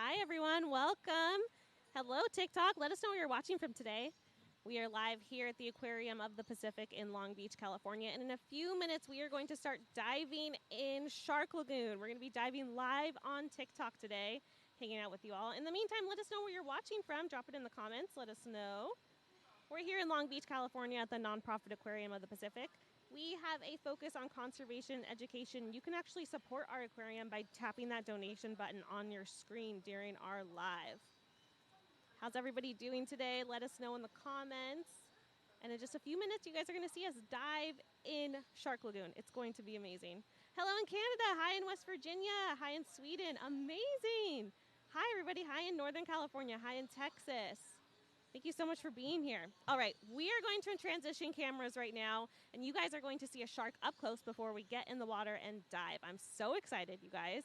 Hi, everyone. Welcome. Hello, TikTok. Let us know where you're watching from today. We are live here at the Aquarium of the Pacific in Long Beach, California. And in a few minutes, we are going to start diving in Shark Lagoon. We're going to be diving live on TikTok today, hanging out with you all. In the meantime, let us know where you're watching from. Drop it in the comments. Let us know. We're here in Long Beach, California at the nonprofit Aquarium of the Pacific. We have a focus on conservation education. You can actually support our aquarium by tapping that donation button on your screen during our live. How's everybody doing today? Let us know in the comments. And in just a few minutes, you guys are going to see us dive in Shark Lagoon. It's going to be amazing. Hello in Canada. Hi in West Virginia. Hi in Sweden. Amazing. Hi, everybody. Hi in Northern California. Hi in Texas. Thank you so much for being here. All right, we are going to transition cameras right now, and you guys are going to see a shark up close before we get in the water and dive. I'm so excited, you guys.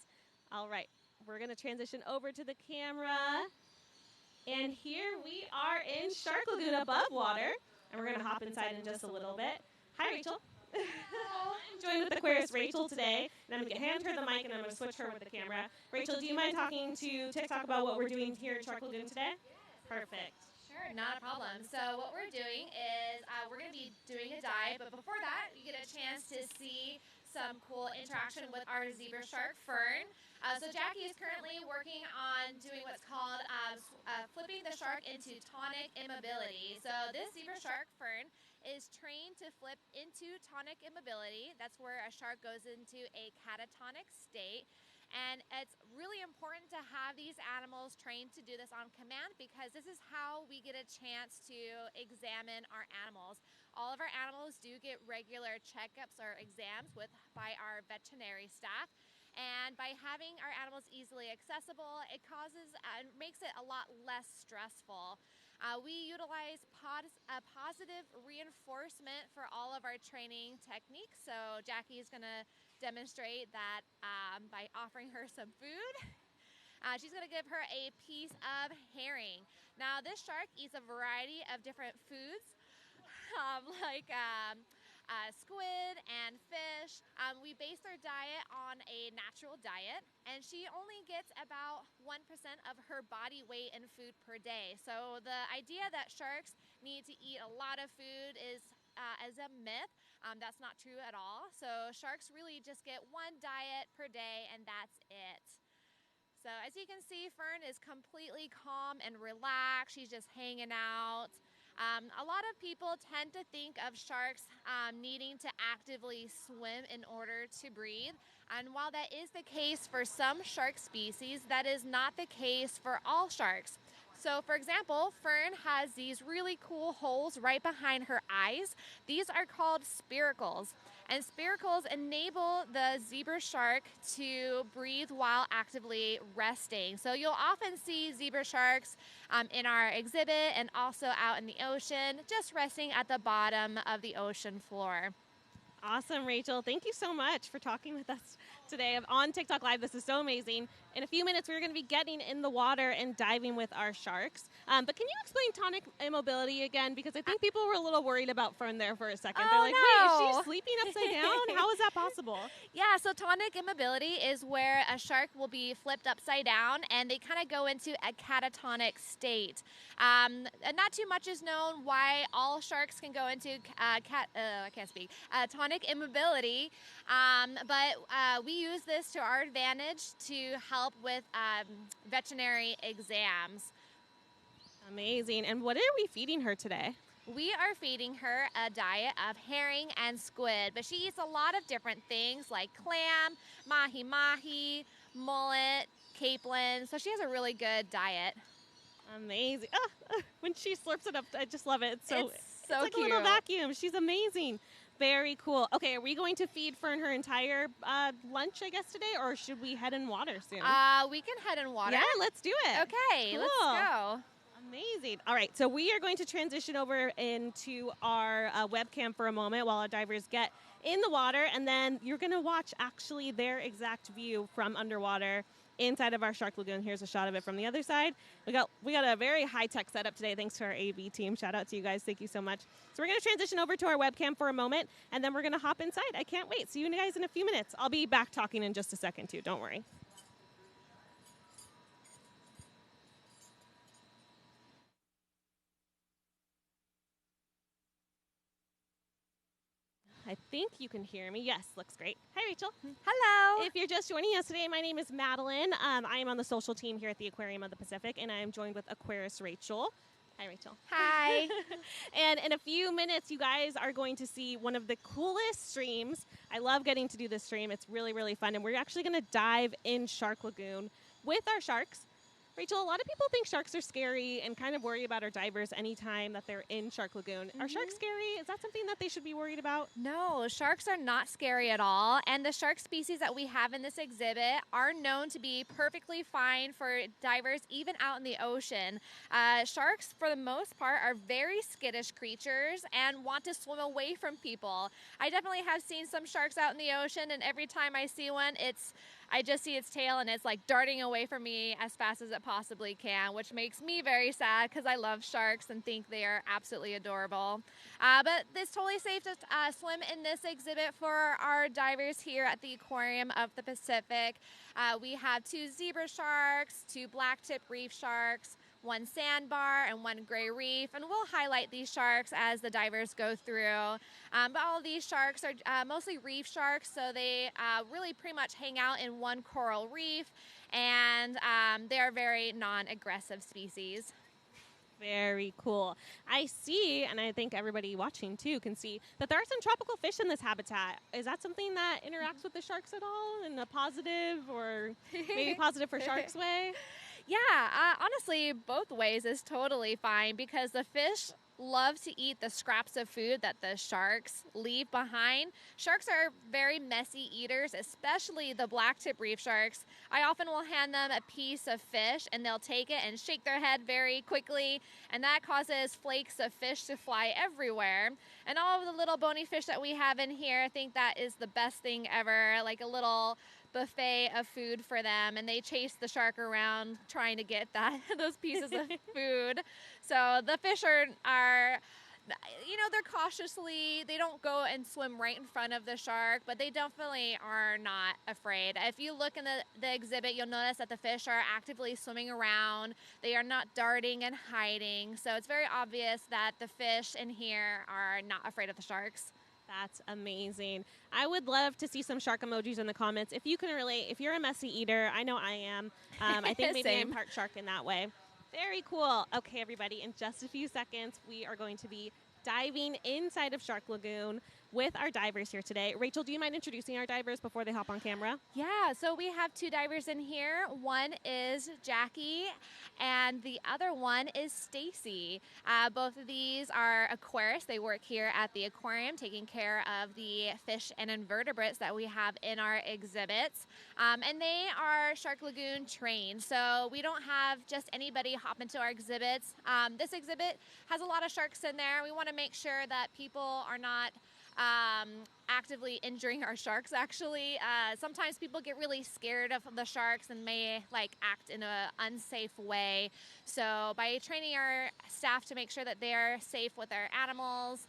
All right, we're going to transition over to the camera. And here we are in Shark Lagoon above water, and we're going to hop inside in just a little bit. Hi, Rachel. I'm joined with Aquarius Rachel today, and I'm going to hand her the mic, and I'm going to switch her with the camera. Rachel, do you mind talking to TikTok about what we're doing here at Shark Lagoon today? Perfect. Sure, not a problem. So what we're doing is we're going to be doing a dive, but before that, you get a chance to see some cool interaction with our zebra shark, Fern. So Jackie is currently working on doing what's called flipping the shark into tonic immobility. So this zebra shark, Fern, is trained to flip into tonic immobility. That's where a shark goes into a catatonic state. And it's really important to have these animals trained to do this on command, because this is how we get a chance to examine our animals. All of our animals do get regular checkups or exams by our veterinary staff. And by having our animals easily accessible, it makes it a lot less stressful. We utilize positive reinforcement for all of our training techniques. So Jackie is going to demonstrate that by offering her some food. She's going to give her a piece of herring. Now, this shark eats a variety of different foods, like squid and fish. We base their diet on a natural diet, and she only gets about 1% of her body weight in food per day. So the idea that sharks need to eat a lot of food is a myth. That's not true at all. So sharks really just get one diet per day, and that's it. So as you can see, Fern is completely calm and relaxed. She's just hanging out. A lot of people tend to think of sharks needing to actively swim in order to breathe. And while that is the case for some shark species, that is not the case for all sharks. So, for example, Fern has these really cool holes right behind her eyes. These are called spiracles. And spiracles enable the zebra shark to breathe while actively resting. So you'll often see zebra sharks in our exhibit and also out in the ocean, just resting at the bottom of the ocean floor. Awesome, Rachel. Thank you so much for talking with us today on TikTok Live. This is so amazing. In a few minutes, we're going to be getting in the water and diving with our sharks. But can you explain tonic immobility again? Because I think people were a little worried about Fern there for a second. They're like, wait, is she sleeping upside down? How is that possible? Yeah, so tonic immobility is where a shark will be flipped upside down, and they kind of go into a catatonic state. Not too much is known why all sharks can go into tonic immobility, but we use this to our advantage to help with veterinary exams. Amazing. And what are we feeding her today? We are feeding her a diet of herring and squid, but she eats a lot of different things like clam, mahi-mahi, mullet, capelin, so she has a really good diet. Amazing. When she slurps it up, I just love it. It's like cute. A little vacuum. She's amazing. Very cool. Okay, are we going to feed Fern her entire lunch, I guess, today, or should we head in water soon? We can head in water. Yeah, let's do it. Okay, cool. Let's go. Amazing. All right, so we are going to transition over into our webcam for a moment while our divers get in the water, and then you're going to watch actually their exact view from underwater inside of our Shark Lagoon. Here's a shot of it from the other side. We got a very high-tech setup today, thanks to our AV team. Shout out to you guys. Thank you so much. So we're going to transition over to our webcam for a moment, and then we're going to hop inside. I can't wait. See you guys in a few minutes. I'll be back talking in just a second, too. Don't worry. I think you can hear me. Yes, looks great. Hi, Rachel. Hello. If you're just joining us today, my name is Madeline. I am on the social team here at the Aquarium of the Pacific, and I am joined with Aquarist Rachel. Hi, Rachel. Hi. And in a few minutes, you guys are going to see one of the coolest streams. I love getting to do this stream. It's really, really fun. And we're actually going to dive in Shark Lagoon with our sharks. Rachel, a lot of people think sharks are scary and kind of worry about our divers anytime that they're in Shark Lagoon. Are sharks scary? Is that something that they should be worried about? No, sharks are not scary at all. And the shark species that we have in this exhibit are known to be perfectly fine for divers, even out in the ocean. Sharks, for the most part, are very skittish creatures and want to swim away from people. I definitely have seen some sharks out in the ocean, and every time I see one, I just see its tail and it's like darting away from me as fast as it possibly can, which makes me very sad because I love sharks and think they are absolutely adorable. But it's totally safe to swim in this exhibit for our divers here at the Aquarium of the Pacific. We have 2 zebra sharks, 2 black-tip reef sharks, 1 sandbar, and 1 gray reef, and we'll highlight these sharks as the divers go through. But all of these sharks are mostly reef sharks, so they really pretty much hang out in one coral reef, and they're very non-aggressive species. Very cool. I see, and I think everybody watching too can see, that there are some tropical fish in this habitat. Is that something that interacts with the sharks at all in a positive or maybe positive for sharks way? Yeah, honestly, both ways is totally fine because the fish love to eat the scraps of food that the sharks leave behind. Sharks are very messy eaters, especially the black-tip reef sharks. I often will hand them a piece of fish and they'll take it and shake their head very quickly, and that causes flakes of fish to fly everywhere. And all of the little bony fish that we have in here, I think that is the best thing ever, like a little buffet of food for them, and they chase the shark around trying to get those pieces of food. So the fish are they're they don't go and swim right in front of the shark, but they definitely are not afraid. If you look in the exhibit, you'll notice that the fish are actively swimming around. They are not darting and hiding, so it's very obvious that the fish in here are not afraid of the sharks. That's amazing. I would love to see some shark emojis in the comments. If you can relate, if you're a messy eater, I know I am. I think maybe I'm part shark in that way. Very cool. Okay, everybody, in just a few seconds, we are going to be diving inside of Shark Lagoon with our divers here today. Rachel, do you mind introducing our divers before they hop on camera? Yeah, so we have 2 divers in here. One is Jackie, and the other one is Stacy. Both of these are aquarists. They work here at the aquarium, taking care of the fish and invertebrates that we have in our exhibits. And they are Shark Lagoon trained, so we don't have just anybody hop into our exhibits. This exhibit has a lot of sharks in there. We want to make sure that people are not actively injuring our sharks. Actually, sometimes people get really scared of the sharks and may act in an unsafe way. So by training our staff to make sure that they're safe with our animals,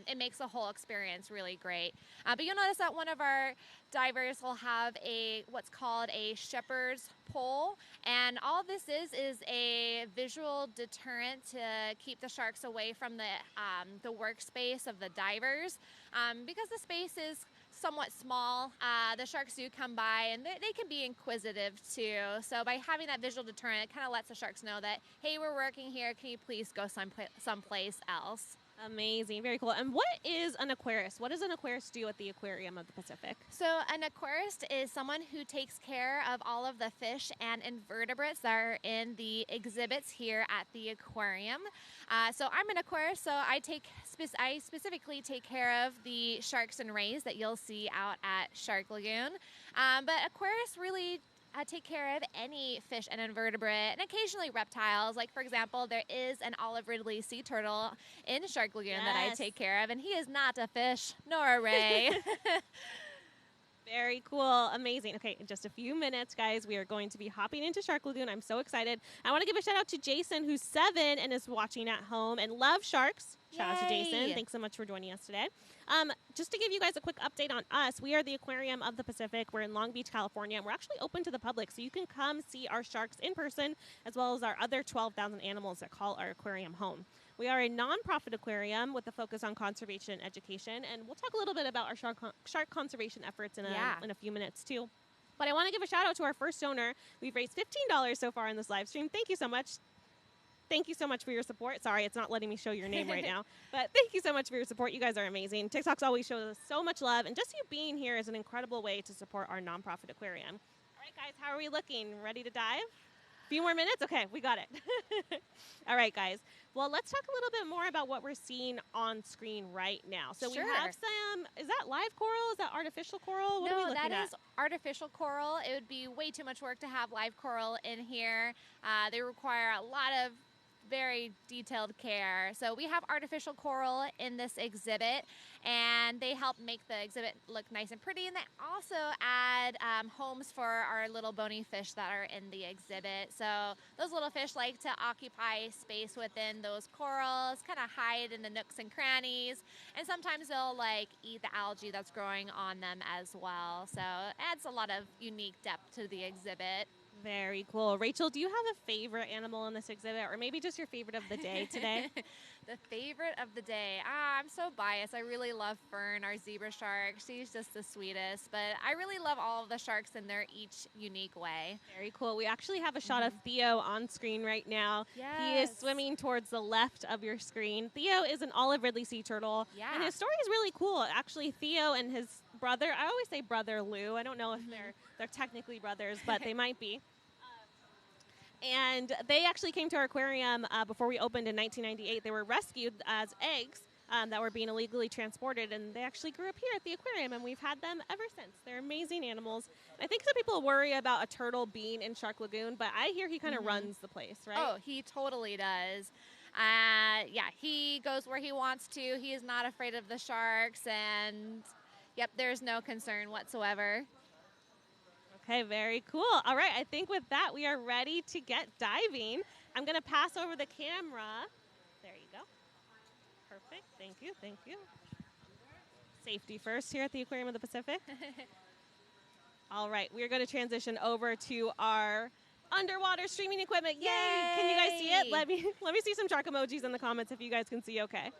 it makes the whole experience really great. But you'll notice that one of our divers will have what's called a shepherd's pole, and all this is a visual deterrent to keep the sharks away from the workspace of the divers. Because the space is somewhat small, the sharks do come by, and they can be inquisitive too. So by having that visual deterrent, it kind of lets the sharks know that, hey, we're working here, can you please go someplace else? Amazing. Very cool. And what is an aquarist? What does an aquarist do at the Aquarium of the Pacific? So an aquarist is someone who takes care of all of the fish and invertebrates that are in the exhibits here at the aquarium. So I'm an aquarist, so I specifically take care of the sharks and rays that you'll see out at Shark Lagoon. But aquarists really take care of any fish and invertebrate, and occasionally reptiles. Like, for example, there is an olive ridley sea turtle in Shark Lagoon that I take care of, and he is not a fish nor a ray. Very cool. Amazing. Okay, in just a few minutes, guys, we are going to be hopping into Shark Lagoon. I'm so excited. I want to give a shout out to Jason, who's 7 and is watching at home and loves sharks. Shout out to Jason. Thanks so much for joining us today. just to give you guys a quick update on us, we are the Aquarium of the Pacific. We're in Long Beach, California, and we're actually open to the public, so you can come see our sharks in person, as well as our other 12,000 animals that call our aquarium home. We are a nonprofit aquarium with a focus on conservation and education, and we'll talk a little bit about our shark conservation efforts in a few minutes, too. But I want to give a shout-out to our first donor. We've raised $15 so far in this live stream. Thank you so much. Thank you so much for your support. Sorry, it's not letting me show your name right now. But thank you so much for your support. You guys are amazing. TikToks always show us so much love. And just you being here is an incredible way to support our nonprofit aquarium. All right, guys, how are we looking? Ready to dive? A few more minutes? Okay, we got it. All right, guys. Well, let's talk a little bit more about what we're seeing on screen right now. So we have some, is that live coral? Is that artificial coral? What are we looking at? No, that is artificial coral. It would be way too much work to have live coral in here. They require a lot of very detailed care. So we have artificial coral in this exhibit, and they help make the exhibit look nice and pretty. And they also add homes for our little bony fish that are in the exhibit. So those little fish like to occupy space within those corals, kind of hide in the nooks and crannies, and sometimes they'll like eat the algae that's growing on them as well. So it adds a lot of unique depth to the exhibit. Very cool. Rachel, do you have a favorite animal in this exhibit, or maybe just your favorite of the day today? The favorite of the day. I'm so biased. I really love Fern, our zebra shark. She's just the sweetest. But I really love all of the sharks in their each unique way. Very cool. We actually have a shot of Theo on screen right now. Yes. He is swimming towards the left of your screen. Theo is an olive ridley sea turtle. Yeah. And his story is really cool. Actually, Theo and his brother, I always say brother Lou. I don't know if they're technically brothers, but they might be. And they actually came to our aquarium before we opened in 1998. They were rescued as eggs that were being illegally transported, and they actually grew up here at the aquarium, and we've had them ever since. They're amazing animals. I think some people worry about a turtle being in Shark Lagoon, but I hear he kind of runs the place, right? Oh, he totally does. Yeah, he goes where he wants to. He is not afraid of the sharks, and yep, there's no concern whatsoever. Okay, very cool. All right, I think with that, we are ready to get diving. I'm going to pass over the camera. There you go. Perfect. Thank you. Thank you. Safety first here at the Aquarium of the Pacific. All right, we're going to transition over to our underwater streaming equipment. Yay! Can you guys see it? Let me see some shark emojis in the comments if you guys can see okay.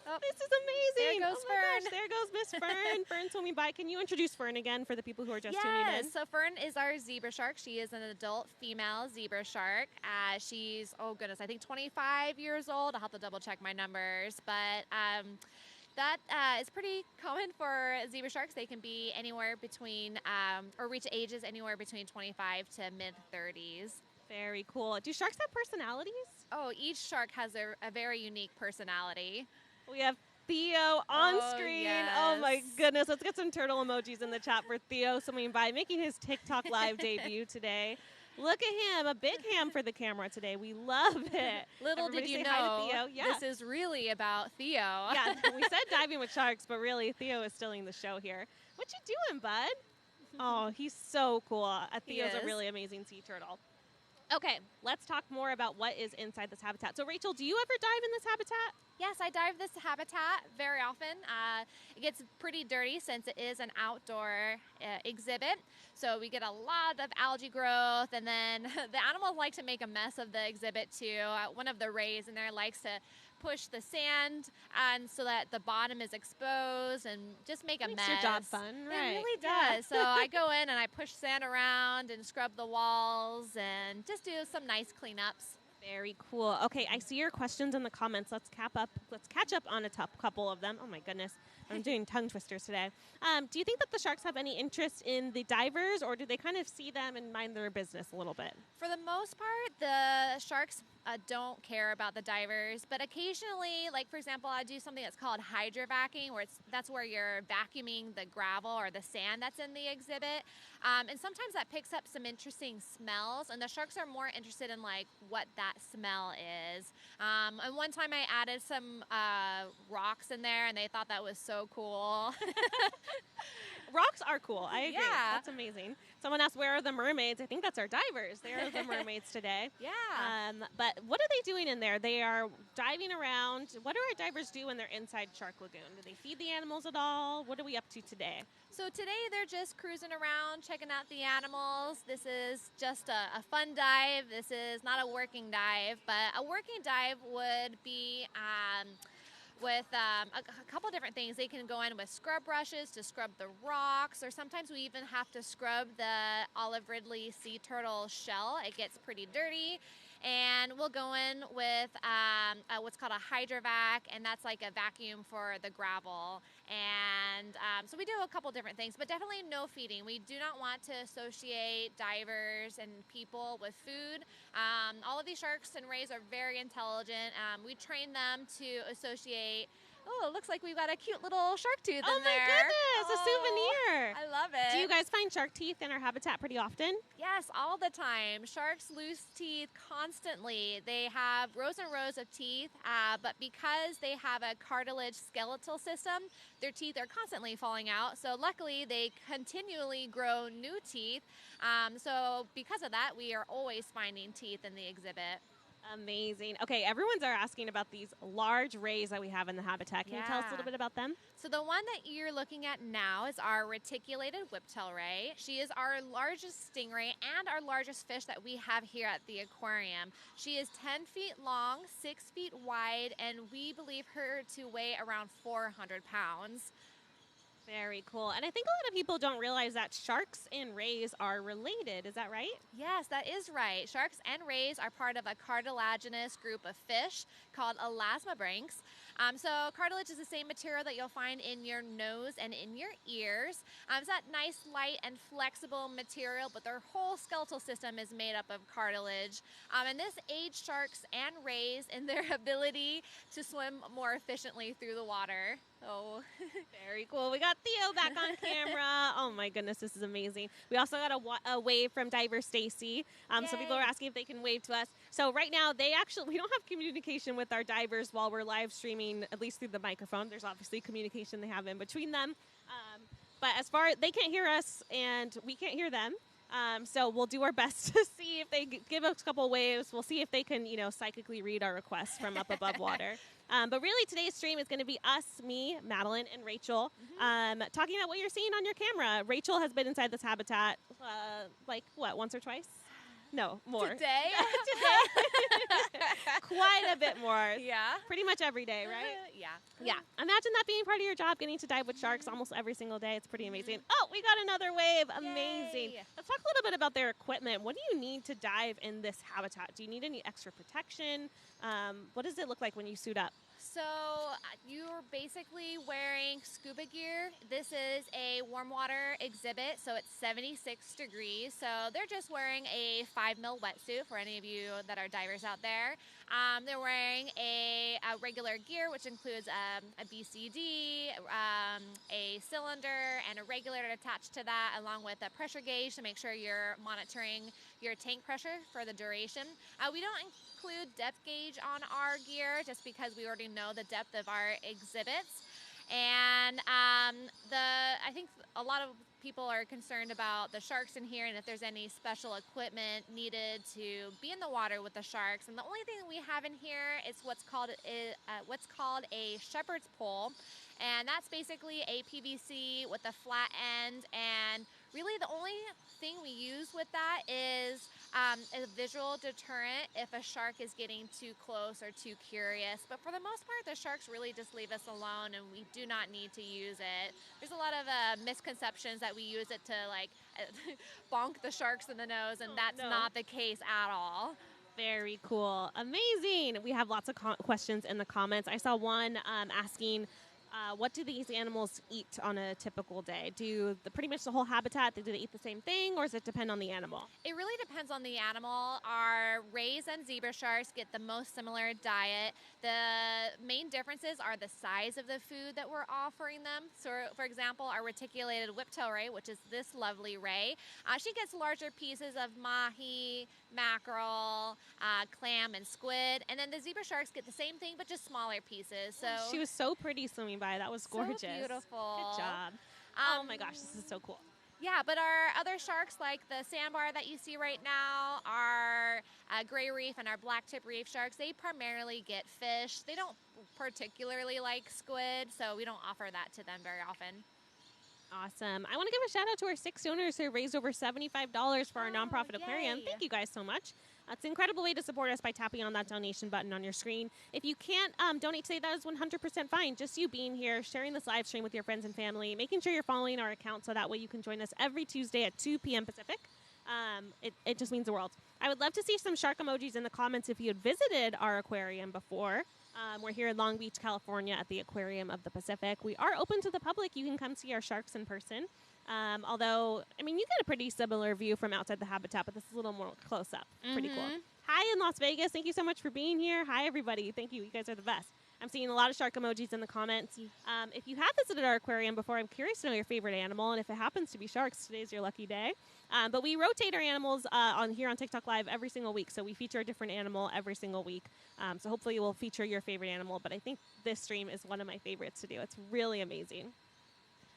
Oh, this is amazing. There goes Fern. Gosh, there goes Miss Fern. Fern swimming by. Can you introduce Fern again for the people who are just tuning in? So Fern is our zebra shark. She is an adult female zebra shark. She's, oh goodness, I think 25 years old. I'll have to double check my numbers. But that is pretty common for zebra sharks. They can be anywhere between, or reach ages anywhere between 25 to mid-30s. Very cool. Do sharks have personalities? Oh, each shark has a very unique personality. We have Theo on screen. Yes. Oh my goodness. Let's get some turtle emojis in the chat for Theo swimming by, making his TikTok live debut today. Look at him, a big ham for the camera today. We love it. Little Everybody did you say hi know, to Theo. Yeah. this is really about Theo. Yeah, we said diving with sharks, but really Theo is stealing the show here. What you doing, bud? Oh, he's so cool. Theo's a really amazing sea turtle. Okay, let's talk more about what is inside this habitat. So, Rachel, do you ever dive in this habitat? Yes, I dive this habitat very often. It gets pretty dirty since it is an outdoor exhibit. So we get a lot of algae growth, and then the animals like to make a mess of the exhibit too. One of the rays in there likes to push the sand and so that the bottom is exposed and just make a mess. Makes your job fun, right? It really does. So I go in and I push sand around and scrub the walls and just do some nice cleanups. Very cool. Okay, I see your questions in the comments. Let's catch up on a couple of them. Oh my goodness, I'm doing tongue twisters today. Do you think that the sharks have any interest in the divers, or do they kind of see them and mind their business a little bit? For the most part, the sharks don't care about the divers, but occasionally, like for example, I do something that's called hydrovacking, where that's where you're vacuuming the gravel or the sand that's in the exhibit, and sometimes that picks up some interesting smells, and the sharks are more interested in like what that smell is. And one time I added some rocks in there, and they thought that was so cool. rocks are cool. I agree. Yeah. That's amazing. Someone asked, where are the mermaids? I think that's our divers. They are the mermaids today. Yeah. But what are they doing in there? They are diving around. What do our divers do when they're inside Shark Lagoon? Do they feed the animals at all? What are we up to today? So today they're just cruising around, checking out the animals. This is just a fun dive. This is not a working dive, but a working dive would be with a couple different things. They can go in with scrub brushes to scrub the rocks, or sometimes we even have to scrub the olive ridley sea turtle shell. It gets pretty dirty. And we'll go in with what's called a hydrovac, and that's like a vacuum for the gravel. And so we do a couple different things, but definitely no feeding. We do not want to associate divers and people with food. All of these sharks and rays are very intelligent. We train them to associate. Oh, it looks like we've got a cute little shark tooth in there. Oh my goodness, a souvenir. I love it. Do you guys find shark teeth in our habitat pretty often? Yes, all the time. Sharks lose teeth constantly. They have rows and rows of teeth, but because they have a cartilage skeletal system, their teeth are constantly falling out. So luckily, they continually grow new teeth. So because of that, we are always finding teeth in the exhibit. Amazing. Okay, everyone's asking about these large rays that we have in the habitat. Can you tell us a little bit about them? So the one that you're looking at now is our reticulated whiptail ray. She is our largest stingray and our largest fish that we have here at the aquarium. She is 10 feet long, 6 feet wide, and we believe her to weigh around 400 pounds. Very cool. And I think a lot of people don't realize that sharks and rays are related. Is that right? Yes, that is right. Sharks and rays are part of a cartilaginous group of fish called elasmobranchs. So cartilage is the same material that you'll find in your nose and in your ears. It's that nice, light, and flexible material, but their whole skeletal system is made up of cartilage. And this aids sharks and rays in their ability to swim more efficiently through the water. Oh, very cool. We got Theo back on camera. Oh my goodness, this is amazing. We also got a wave from diver Stacy. So people are asking if they can wave to us. So right now, we don't have communication with our divers while we're live streaming, at least through the microphone. There's obviously communication they have in between them. But as far as they can't hear us and we can't hear them. So we'll do our best to see if they give us a couple waves. We'll see if they can, psychically read our requests from up above water. But really, today's stream is going to be us, me, Madeline, and Rachel, talking about what you're seeing on your camera. Rachel has been inside this habitat, once or twice? No, more. Today? Quite a bit more. Yeah. Pretty much every day, right? Yeah. Imagine that being part of your job, getting to dive with sharks almost every single day. It's pretty amazing. Oh, we got another wave. Amazing. Yay. Let's talk a little bit about their equipment. What do you need to dive in this habitat? Do you need any extra protection? What does it look like when you suit up? So you're basically wearing scuba gear. This is a warm water exhibit, so it's 76 degrees. So they're just wearing a 5 mil wetsuit for any of you that are divers out there. They're wearing a regular gear, which includes a BCD, a cylinder, and a regulator attached to that, along with a pressure gauge to make sure you're monitoring your tank pressure for the duration. We don't include depth gauge on our gear just because we already know the depth of our exhibits. And I think a lot of people are concerned about the sharks in here and if there's any special equipment needed to be in the water with the sharks. And the only thing that we have in here is what's called a shepherd's pole. And that's basically a PVC with a flat end, and really the only thing we use with that is a visual deterrent if a shark is getting too close or too curious. But for the most part, the sharks really just leave us alone, and we do not need to use it. There's a lot of misconceptions that we use it to bonk the sharks in the nose, and that's not the case at all. Very cool. Amazing. We have lots of questions in the comments. I saw one asking, what do these animals eat on a typical day? Do pretty much the whole habitat, do they eat the same thing, or does it depend on the animal? It really depends on the animal. Our rays and zebra sharks get the most similar diet. The main differences are the size of the food that we're offering them. So, for example, our reticulated whiptail ray, which is this lovely ray, she gets larger pieces of mahi, mackerel, clam, and squid. And then the zebra sharks get the same thing, but just smaller pieces. So she was so pretty swimming by. That was gorgeous. So beautiful. Good job. Oh my gosh, this is so cool. Yeah, but our other sharks, like the sandbar that you see right now, our gray reef and our black tip reef sharks, they primarily get fish. They don't particularly like squid, so we don't offer that to them very often. Awesome. I want to give a shout out to our 6 donors who raised over $75 for our nonprofit aquarium. Yay. Thank you guys so much. It's an incredible way to support us by tapping on that donation button on your screen. If you can't donate today, that is 100% fine. Just you being here, sharing this live stream with your friends and family, making sure you're following our account so that way you can join us every Tuesday at 2 p.m. Pacific. It just means the world. I would love to see some shark emojis in the comments if you had visited our aquarium before. We're here in Long Beach, California at the Aquarium of the Pacific. We are open to the public. You can come see our sharks in person. Although, I mean, you get a pretty similar view from outside the habitat, but this is a little more close up. Pretty cool. Hi in Las Vegas. Thank you so much for being here. Hi, everybody. Thank you. You guys are the best. I'm seeing a lot of shark emojis in the comments. If you have visited our aquarium before, I'm curious to know your favorite animal. And if it happens to be sharks, today's your lucky day. But we rotate our animals here on TikTok Live every single week. So we feature a different animal every single week. So hopefully we'll feature your favorite animal. But I think this stream is one of my favorites to do. It's really amazing.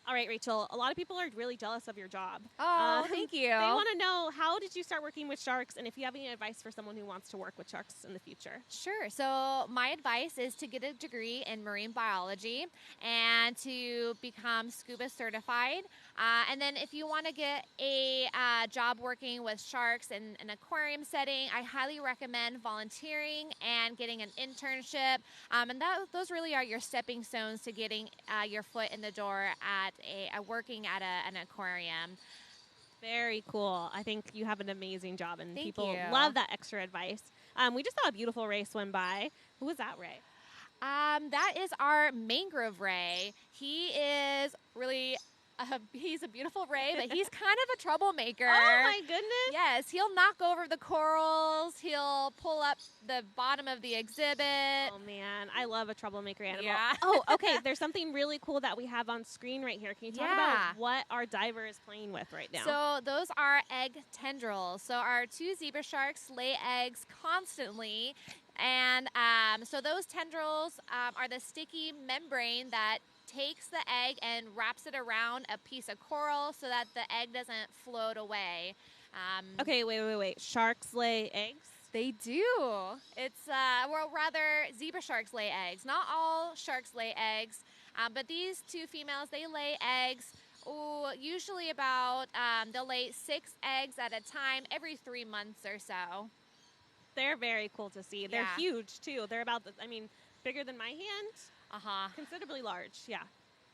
All right, Rachel, a lot of people are really jealous of your job. Oh, thank you. They want to know, how did you start working with sharks, and if you have any advice for someone who wants to work with sharks in the future? Sure. So my advice is to get a degree in marine biology and to become scuba certified. And then if you want to get a job working with sharks in an aquarium setting, I highly recommend volunteering and getting an internship. And those really are your stepping stones to getting your foot in the door at working at an aquarium. Very cool. I think you have an amazing job, and Thank people you. love that extra advice. We just saw a beautiful ray swim by. Who was that ray? That is our mangrove ray. He is really, he's a beautiful ray, but he's kind of a troublemaker. Oh my goodness. Yes, he'll knock over the corals. He'll pull up the bottom of the exhibit. Oh man, I love a troublemaker animal. Yeah. Oh, okay. There's something really cool that we have on screen right here. Can you talk about what our diver is playing with right now? So those are egg tendrils. So our 2 zebra sharks lay eggs constantly. And so those tendrils are the sticky membrane that takes the egg and wraps it around a piece of coral so that the egg doesn't float away. Okay, wait. Sharks lay eggs? They do. It's, well, rather, zebra sharks lay eggs. Not all sharks lay eggs, but these 2 females, they lay eggs. Usually about, they'll lay 6 eggs at a time every 3 months or so. They're very cool to see. They're huge, too. They're about, bigger than my hand. Considerably large, yeah.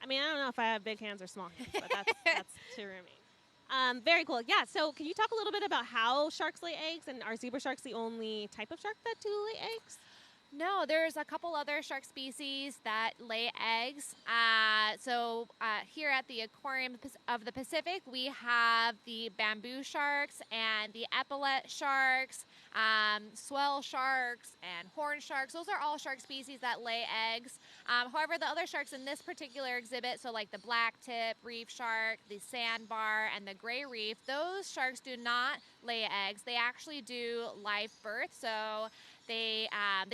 I mean, I don't know if I have big hands or small hands, but that's to remain. Very cool. Yeah, so can you talk a little bit about how sharks lay eggs, and are zebra sharks the only type of shark that do lay eggs? No, there's a couple other shark species that lay eggs. Here at the Aquarium of the Pacific, we have the bamboo sharks and the epaulet sharks, swell sharks, and horn sharks. Those are all shark species that lay eggs. However, the other sharks in this particular exhibit, so like the black tip reef shark, the sandbar, and the gray reef, those sharks do not lay eggs. They actually do live birth. So they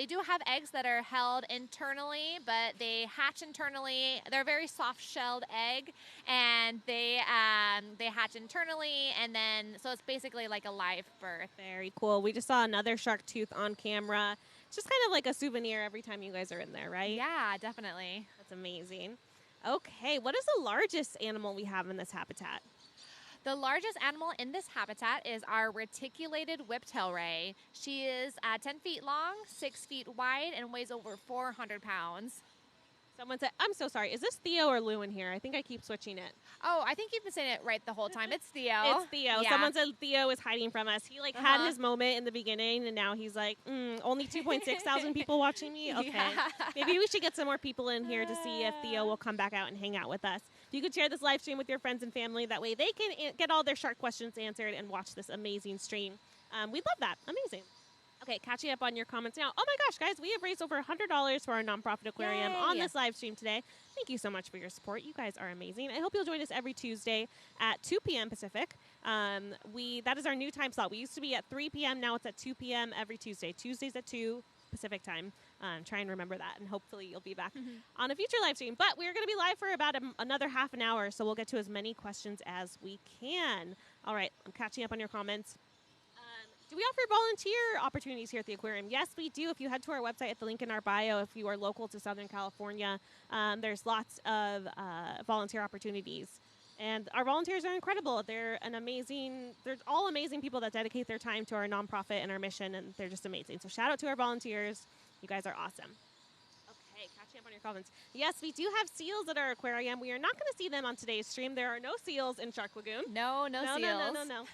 do have eggs that are held internally, but they hatch internally. They're a very soft-shelled egg, and they hatch internally, and then so it's basically like a live birth. Very cool. We just saw another shark tooth on camera. It's just kind of like a souvenir every time you guys are in there, right? Yeah, definitely. That's amazing. Okay, what is the largest animal we have in this habitat? The largest animal in this habitat is our reticulated whiptail ray. She is 10 feet long, 6 feet wide, and weighs over 400 pounds. Someone said, I'm so sorry, is this Theo or Lou in here? I think I keep switching it. Oh, I think you've been saying it right the whole time. It's Theo. It's Theo. Yeah. Someone said Theo is hiding from us. He had his moment in the beginning, and now he's like, only 2.6 thousand people watching me? Okay. Yeah. Maybe we should get some more people in here to see if Theo will come back out and hang out with us. If you could share this live stream with your friends and family, that way they can get all their shark questions answered and watch this amazing stream. We'd love that. Amazing. Okay, catching up on your comments now. Oh my gosh, guys, we have raised over $100 for our nonprofit aquarium on this live stream today. Thank you so much for your support. You guys are amazing. I hope you'll join us every Tuesday at 2 p.m. Pacific. That is our new time slot. We used to be at 3 p.m. Now it's at 2 p.m. every Tuesday. Tuesdays at 2 Pacific time. Try and remember that, and hopefully you'll be back on a future live stream. But we're going to be live for about another half an hour, so we'll get to as many questions as we can. All right, I'm catching up on your comments. Do we offer volunteer opportunities here at the aquarium? Yes, we do. If you head to our website at the link in our bio, if you are local to Southern California, there's lots of volunteer opportunities. And our volunteers are incredible. They're all amazing people that dedicate their time to our nonprofit and our mission, and they're just amazing. So shout out to our volunteers. You guys are awesome. Okay, catching up on your comments. Yes, we do have seals at our aquarium. We are not going to see them on today's stream. There are no seals in Shark Lagoon. No seals. No.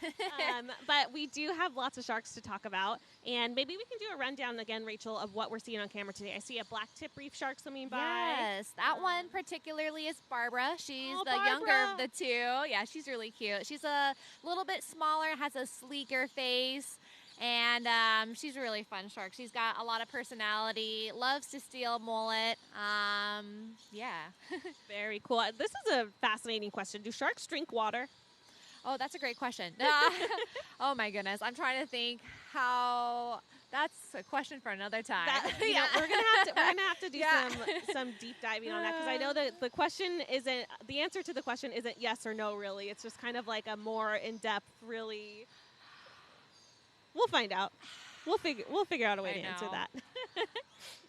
But we do have lots of sharks to talk about. And maybe we can do a rundown again, Rachel, of what we're seeing on camera today. I see a black tip reef shark swimming by. Yes, that one particularly is Barbara. She's the Barbara. younger of the two. Yeah, she's really cute. She's a little bit smaller, has a sleeker face. And she's a really fun shark. She's got a lot of personality, loves to steal mullet. Yeah. Very cool. This is a fascinating question. Do sharks drink water? Oh, that's a great question. Oh, my goodness. I'm trying to think how... That's a question for another time. We're gonna have to do some deep diving on that, because I know that the answer to the question isn't yes or no, really. It's just kind of like a more in-depth, really... We'll find out. We'll figure out a way to answer that.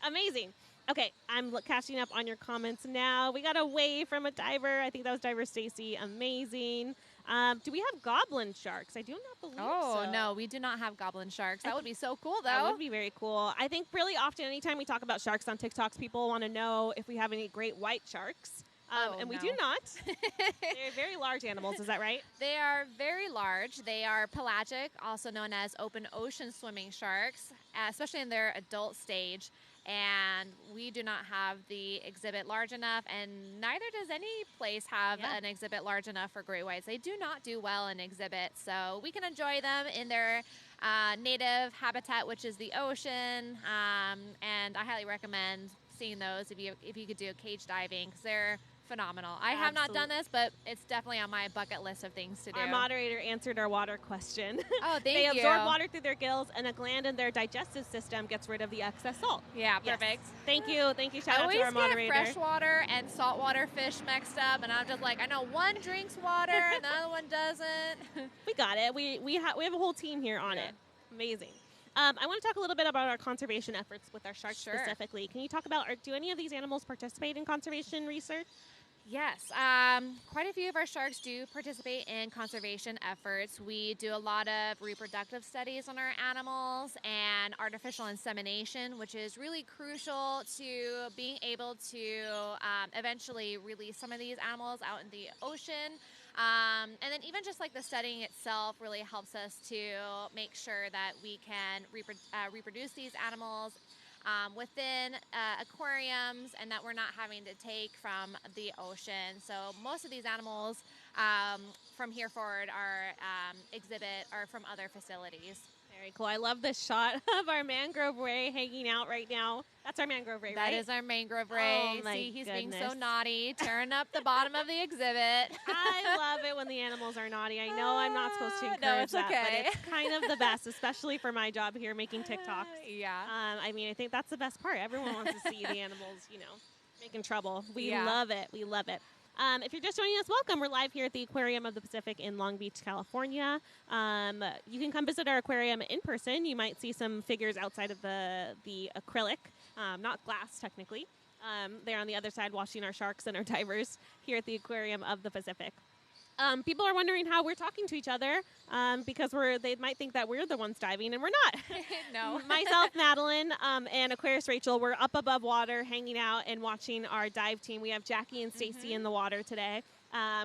Amazing. Okay, I'm catching up on your comments now. We got a wave from a diver. I think that was diver Stacy. Amazing. Do we have goblin sharks? I do not believe so. Oh, no, we do not have goblin sharks. That would be so cool, though. That would be very cool. I think really often, anytime we talk about sharks on TikToks, people want to know if we have any great white sharks. And we do not. They're very large animals, is that right? They are very large. They are pelagic, also known as open ocean swimming sharks, especially in their adult stage. And we do not have the exhibit large enough, and neither does any place have an exhibit large enough for great whites. They do not do well in exhibits, so we can enjoy them in their native habitat, which is the ocean. And I highly recommend seeing those if you could do cage diving, because they're phenomenal. I have not done this, but it's definitely on my bucket list of things to do. Our moderator answered our water question. Oh, thank you. They absorb water through their gills, and a gland in their digestive system gets rid of the excess salt. Yeah, perfect. Yes. Thank you. Shout out to our moderator. I always get freshwater and saltwater fish mixed up, and I'm just like, I know one drinks water and the other one doesn't. We got it. We have a whole team here on it. Amazing. I want to talk a little bit about our conservation efforts with our sharks specifically. Can you talk about, do any of these animals participate in conservation research? Yes, quite a few of our sharks do participate in conservation efforts. We do a lot of reproductive studies on our animals and artificial insemination, which is really crucial to being able to eventually release some of these animals out in the ocean. And then even just like the studying itself really helps us to make sure that we can reproduce these animals within aquariums, and that we're not having to take from the ocean. So most of these animals from here forward are from other facilities. Very cool. I love this shot of our mangrove ray hanging out right now. That's our mangrove ray, right? That is our mangrove ray. Oh, see, he's being so naughty, tearing up the bottom of the exhibit. I love it when the animals are naughty. I know I'm not supposed to encourage that, but it's kind of the best, especially for my job here making TikToks. Yeah. I mean, I think that's the best part. Everyone wants to see the animals, making trouble. We love it. We love it. If you're just joining us, welcome. We're live here at the Aquarium of the Pacific in Long Beach, California. You can come visit our aquarium in person. You might see some figures outside of the acrylic, not glass technically. They're on the other side washing our sharks and our divers here at the Aquarium of the Pacific. People are wondering how we're talking to each other because they might think that we're the ones diving, and we're not. No. Myself, Madeline, and Aquarius Rachel, we're up above water hanging out and watching our dive team. We have Jackie and Stacy in the water today.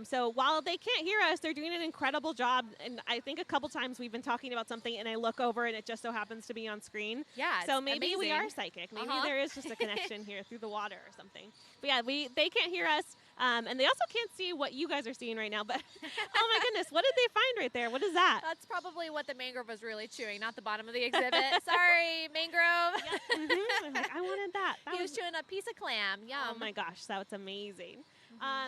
So while they can't hear us, they're doing an incredible job. And I think a couple times we've been talking about something, and I look over, and it just so happens to be on screen. Yeah, so maybe amazing. We are psychic. Maybe there is just a connection here through the water or something. But yeah, they can't hear us. And they also can't see what you guys are seeing right now. But oh my goodness, what did they find right there? What is that? That's probably what the mangrove was really chewing, not the bottom of the exhibit. Sorry, mangrove. Yep. I'm like, I wanted that. He was chewing a piece of clam. Yum. Oh my gosh, that's amazing.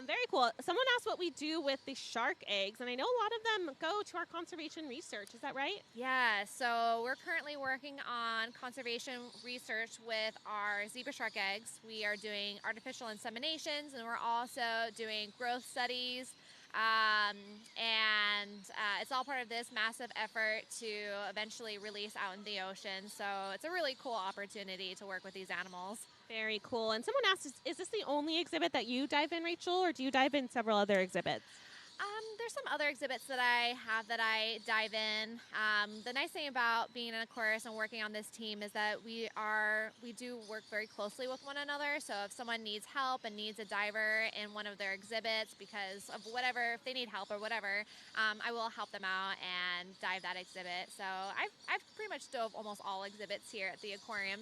Very cool. Someone asked what we do with the shark eggs, and I know a lot of them go to our conservation research. Is that right? Yeah, so we're currently working on conservation research with our zebra shark eggs. We are doing artificial inseminations, and we're also doing growth studies. It's all part of this massive effort to eventually release out in the ocean. So it's a really cool opportunity to work with these animals. Very cool. And someone asked, is this the only exhibit that you dive in, Rachel, or do you dive in several other exhibits? There's some other exhibits that I have that I dive in. The nice thing about being an Aquarius and working on this team is that we do work very closely with one another. So if someone needs help and needs a diver in one of their exhibits because of whatever, if they need help or whatever, I will help them out and dive that exhibit. So I've pretty much dove almost all exhibits here at the aquarium.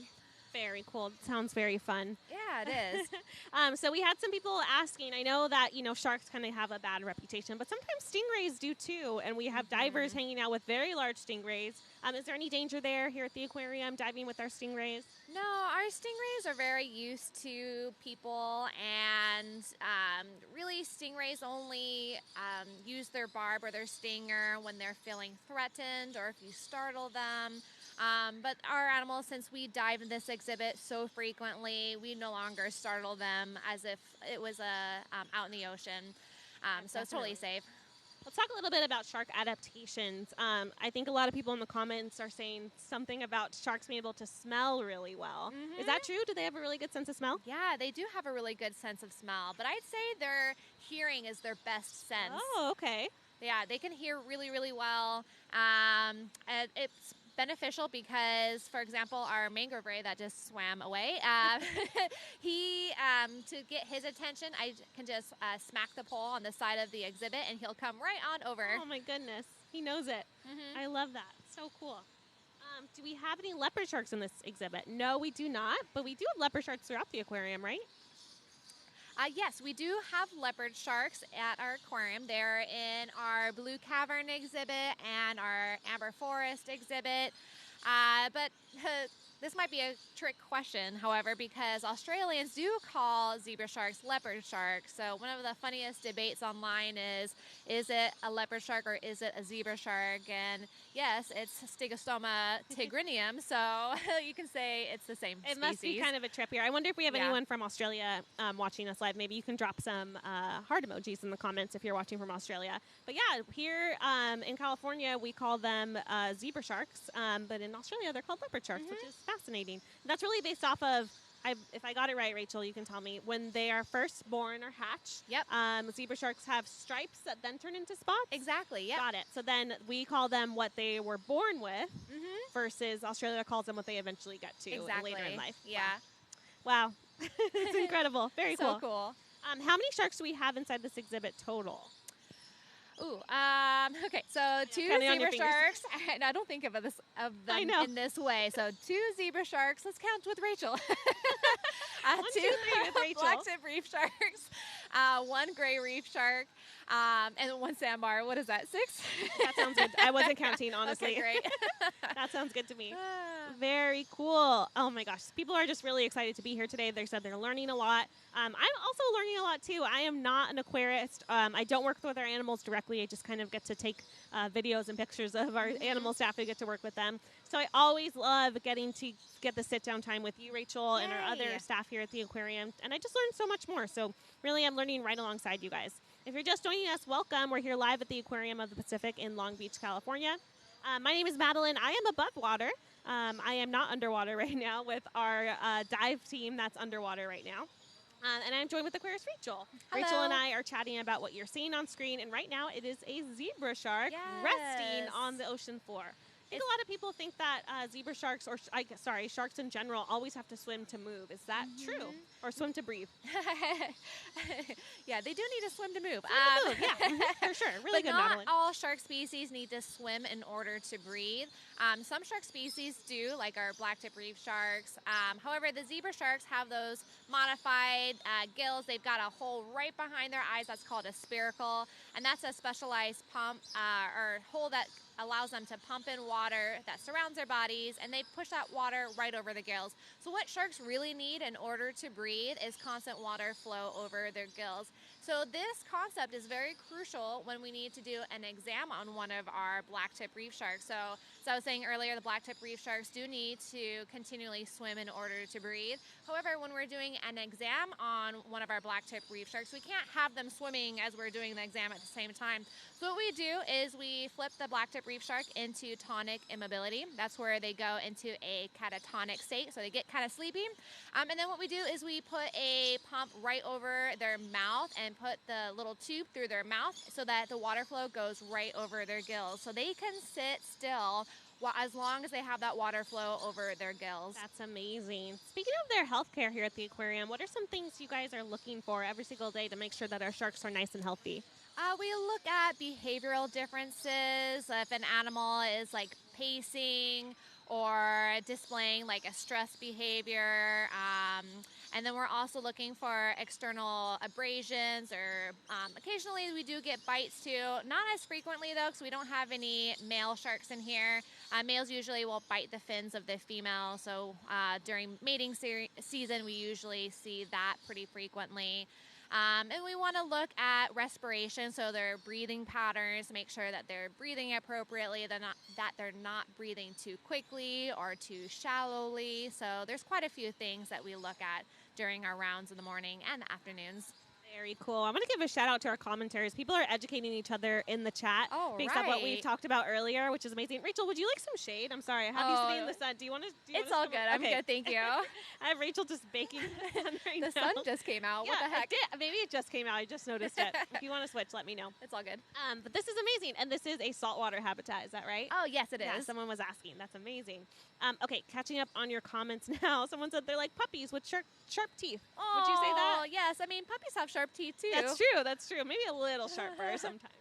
Very cool. Sounds very fun. Yeah, it is. So we had some people asking. I know that, sharks kind of have a bad reputation, but sometimes stingrays do too. And we have divers hanging out with very large stingrays. Is there any danger there here at the aquarium diving with our stingrays? No, our stingrays are very used to people, and really stingrays only use their barb or their stinger when they're feeling threatened or if you startle them. But our animals, since we dive in this exhibit so frequently, we no longer startle them as if it was out in the ocean. So it's totally safe. Let's talk a little bit about shark adaptations. I think a lot of people in the comments are saying something about sharks being able to smell really well. Is that true? Do they have a really good sense of smell? Yeah, they do have a really good sense of smell, but I'd say their hearing is their best sense. Oh, okay. Yeah, they can hear really, really well. It's beneficial because, for example, our mangrove ray that just swam away, to get his attention, I can just smack the pole on the side of the exhibit and he'll come right on over. Oh my goodness, he knows it. I love that. So cool. Do we have any leopard sharks in this exhibit? No, we do not, but we do have leopard sharks throughout the aquarium, right? Yes, we do have leopard sharks at our aquarium. They're in our Blue Cavern exhibit and our Amber Forest exhibit. But this might be a trick question, however, because Australians do call zebra sharks leopard sharks. So one of the funniest debates online is it a leopard shark or is it a zebra shark? And yes, it's Stygostoma tigrinum, so you can say it's the same species. It must be kind of a trip here. I wonder if we have anyone from Australia watching us live. Maybe you can drop some heart emojis in the comments if you're watching from Australia. But yeah, here in California, we call them zebra sharks, but in Australia, they're called leopard sharks, which is fascinating. That's really based off of, if I got it right, Rachel, you can tell me, when they are first born or hatched, zebra sharks have stripes that then turn into spots? Exactly, yeah. Got it. So then we call them what they were born with versus Australia calls them what they eventually get to later in life. Yeah. Wow. It's incredible. Very cool. So cool. How many sharks do we have inside this exhibit total? Okay, so two zebra sharks, and I don't think of them in this way. So 2 zebra sharks, let's count with Rachel. 1, 2, 3 with Rachel. Black tip reef sharks, 1 gray reef shark, and 1 sandbar. What is that, 6? That sounds good. I wasn't counting, honestly. Okay, great. That sounds good to me. Very cool. Oh my gosh. People are just really excited to be here today. They said they're learning a lot. I'm also learning a lot too. I am not an aquarist. I don't work with our animals directly. I just kind of get to take videos and pictures of our animal staff who get to work with them. So I always love getting to get the sit down time with you, Rachel, and our other staff here at the aquarium. And I just learned so much more. So really, I'm learning right alongside you guys. If you're just joining us, welcome. We're here live at the Aquarium of the Pacific in Long Beach, California. My name is Madeline. I am above water. I am not underwater right now with our dive team that's underwater right now. And I'm joined with Aquarius Rachel. Hello. Rachel and I are chatting about what you're seeing on screen. And right now it is a zebra shark resting on the ocean floor. I think a lot of people think that zebra sharks, or sharks in general, always have to swim to move. Is that true? Or swim to breathe? Yeah, they do need to swim to move. For sure. Really good, Madeline. Not all shark species need to swim in order to breathe. Some shark species do, like our blacktip reef sharks. However, the zebra sharks have those modified gills. They've got a hole right behind their eyes that's called a spiracle, and that's a specialized pump or hole that allows them to pump in water that surrounds their bodies, and they push that water right over the gills. So what sharks really need in order to breathe is constant water flow over their gills. So this concept is very crucial when we need to do an exam on one of our blacktip reef sharks. So as I was saying earlier, the blacktip reef sharks do need to continually swim in order to breathe. However, when we're doing an exam on one of our blacktip reef sharks, we can't have them swimming as we're doing the exam at the same time. So what we do is we flip the blacktip reef shark into tonic immobility. That's where they go into a catatonic state, so they get kind of sleepy. And then what we do is we put a pump right over their mouth and put the little tube through their mouth so that the water flow goes right over their gills. So they can sit still as long as they have that water flow over their gills. That's amazing. Speaking of their healthcare here at the aquarium, what are some things you guys are looking for every single day to make sure that our sharks are nice and healthy? We look at behavioral differences. If an animal is like pacing or displaying like a stress behavior. And then we're also looking for external abrasions, or occasionally we do get bites too. Not as frequently though, because we don't have any male sharks in here. Males usually will bite the fins of the female. So during mating season, we usually see that pretty frequently. And we want to look at respiration, so their breathing patterns, make sure that they're breathing appropriately, that they're not breathing too quickly or too shallowly. So there's quite a few things that we look at during our rounds in the morning and the afternoons. Very cool. I'm going to give a shout out to our commentaries. People are educating each other in the chat based on what we talked about earlier, which is amazing. Rachel, would you like some shade? I'm sorry. I have you sitting in the sun. Do you want to? It's all good. I'm good. Thank you. I have Rachel just baking. The sun just came out. Yeah, what the heck? It did. Maybe it just came out. I just noticed it. If you want to switch, let me know. It's all good. But this is amazing. And this is a saltwater habitat. Is that right? Oh, yes, it is. Yeah, someone was asking. That's amazing. Okay, catching up on your comments now. Someone said they're like puppies with sharp teeth. Oh, would you say that? Yes. I mean, puppies have sharp teeth too. That's true. That's true. Maybe a little sharper sometimes.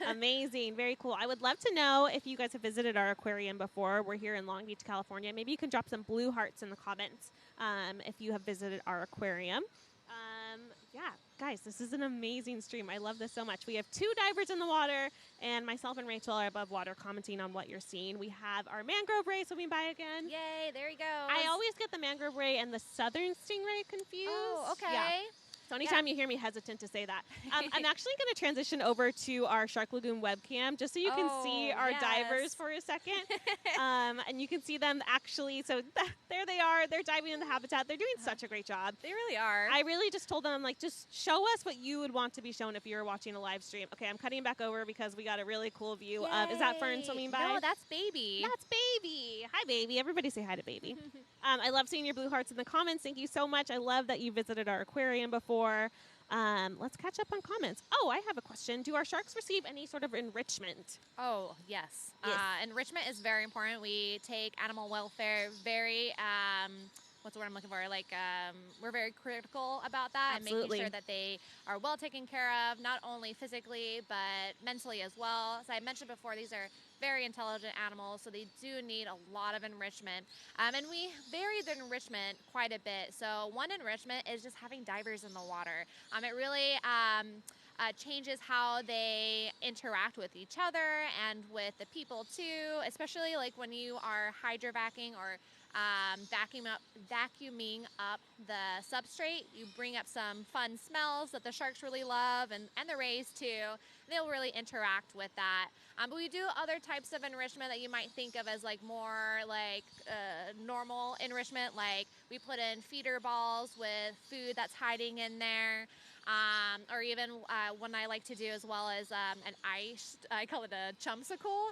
Amazing. Very cool. I would love to know if you guys have visited our aquarium before. We're here in Long Beach, California. Maybe you can drop some blue hearts in the comments if you have visited our aquarium. Yeah, guys, this is an amazing stream. I love this so much. We have 2 divers in the water, and myself and Rachel are above water commenting on what you're seeing. We have our mangrove ray swimming by again. Yay, there he goes. I always get the mangrove ray and the southern stingray confused. Oh, okay. Yeah. So anytime you hear me hesitant to say that. I'm actually going to transition over to our Shark Lagoon webcam just so you can see our divers for a second. And you can see them actually. So there they are. They're diving in the habitat. They're doing such a great job. They really are. I really just told them, I'm like, just show us what you would want to be shown if you were watching a live stream. Okay, I'm cutting back over because we got a really cool view of, is that Fern swimming by? No, that's Baby. That's Baby. Hi, Baby. Everybody say hi to Baby. I love seeing your blue hearts in the comments. Thank you so much. I love that you visited our aquarium before. Let's catch up on comments. Oh, I have a question. Do our sharks receive any sort of enrichment? Oh, yes. Enrichment is very important. We take animal welfare very, what's the word I'm looking for? We're very critical about that. Absolutely. And making sure that they are well taken care of, not only physically, but mentally as well. As I mentioned before, these are very intelligent animals, so they do need a lot of enrichment. And we vary the enrichment quite a bit. So one enrichment is just having divers in the water. It really changes how they interact with each other and with the people too, especially like when you are hydrovacing or vacuuming up the substrate. You bring up some fun smells that the sharks really love, and the rays too. They'll really interact with that. But we do other types of enrichment that you might think of as like more like normal enrichment. Like we put in feeder balls with food that's hiding in there. Or even one I like to do as well as an ice. I call it a chumsicle.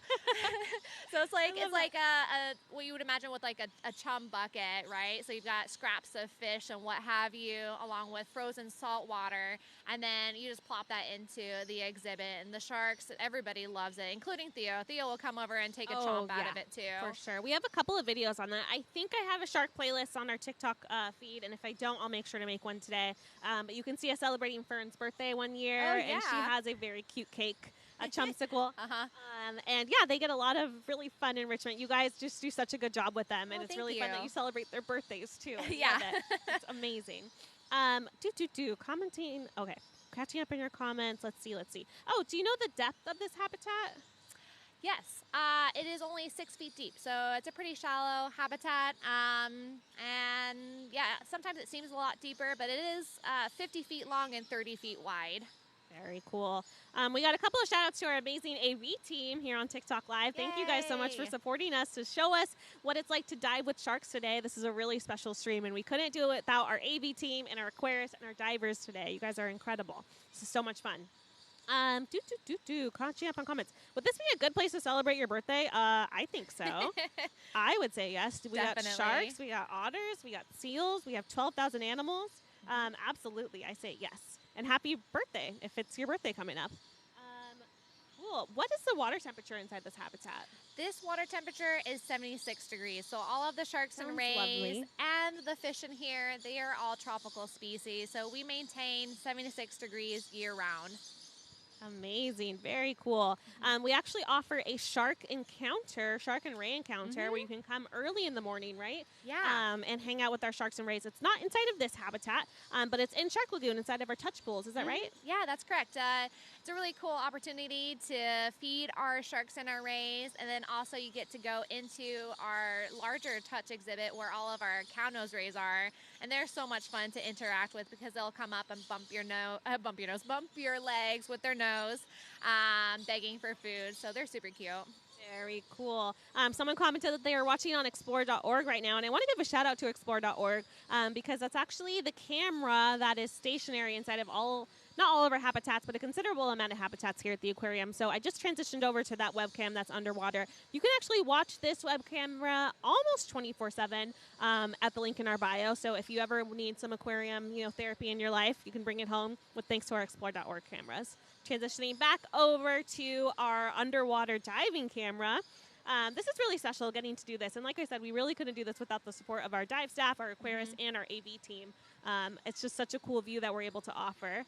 So it's like a what you would imagine with like a chum bucket, right? So you've got scraps of fish and what have you, along with frozen salt water, and then you just plop that into the exhibit. And the sharks, everybody loves it, including Theo. Theo will come over and take a chomp out of it too. For sure. We have a couple of videos on that. I think I have a shark playlist on our TikTok feed, and if I don't, I'll make sure to make one today. But you can see us celebrating Fern's birthday one year, and she has a very cute cake, a chumsicle. And yeah, they get a lot of really fun enrichment. You guys just do such a good job with them, and it's really fun that you celebrate their birthdays too. Yeah, it's amazing. Commenting. Okay, catching up in your comments. Let's see. Oh, do you know the depth of this habitat? Yes, it is only 6 feet deep, so it's a pretty shallow habitat. And yeah, sometimes it seems a lot deeper, but it is 50 feet long and 30 feet wide. Very cool. We got a couple of shout outs to our amazing AV team here on TikTok Live. Thank you guys so much for Yay. supporting us to show us what it's like to dive with sharks today. This is a really special stream, and we couldn't do it without our AV team and our aquarists and our divers today. You guys are incredible. This is so much fun. Catching up on comments. Would this be a good place to celebrate your birthday? I think so. I would say yes. We got sharks, we got otters, we got seals, we have 12,000 animals. Absolutely, I say yes. And happy birthday if it's your birthday coming up. Cool. What is the water temperature inside this habitat? This water temperature is 76 degrees. So all of the sharks and rays lovely. and the fish in here, they are all tropical species. So we maintain 76 degrees year round. Amazing. Very cool. We actually offer a shark and ray encounter, where you can come early in the morning, right? Yeah. And hang out with our sharks and rays. It's not inside of this habitat, but it's in Shark Lagoon inside of our touch pools. Is that right? Yeah, that's correct. It's a really cool opportunity to feed our sharks and our rays, and then also you get to go into our larger touch exhibit where all of our cow nose rays are, and they're so much fun to interact with because they'll come up and bump your legs with their nose, begging for food. So they're super cute. Very cool. Someone commented that they are watching on explore.org right now, and I want to give a shout out to explore.org because that's actually the camera that is stationary inside of not all of our habitats, but a considerable amount of habitats here at the aquarium. So I just transitioned over to that webcam that's underwater. You can actually watch this web camera almost 24/7 at the link in our bio. So if you ever need some aquarium, therapy in your life, you can bring it home with thanks to our explore.org cameras. Transitioning back over to our underwater diving camera. This is really special getting to do this. And like I said, we really couldn't do this without the support of our dive staff, our aquarists, and our AV team. It's just such a cool view that we're able to offer.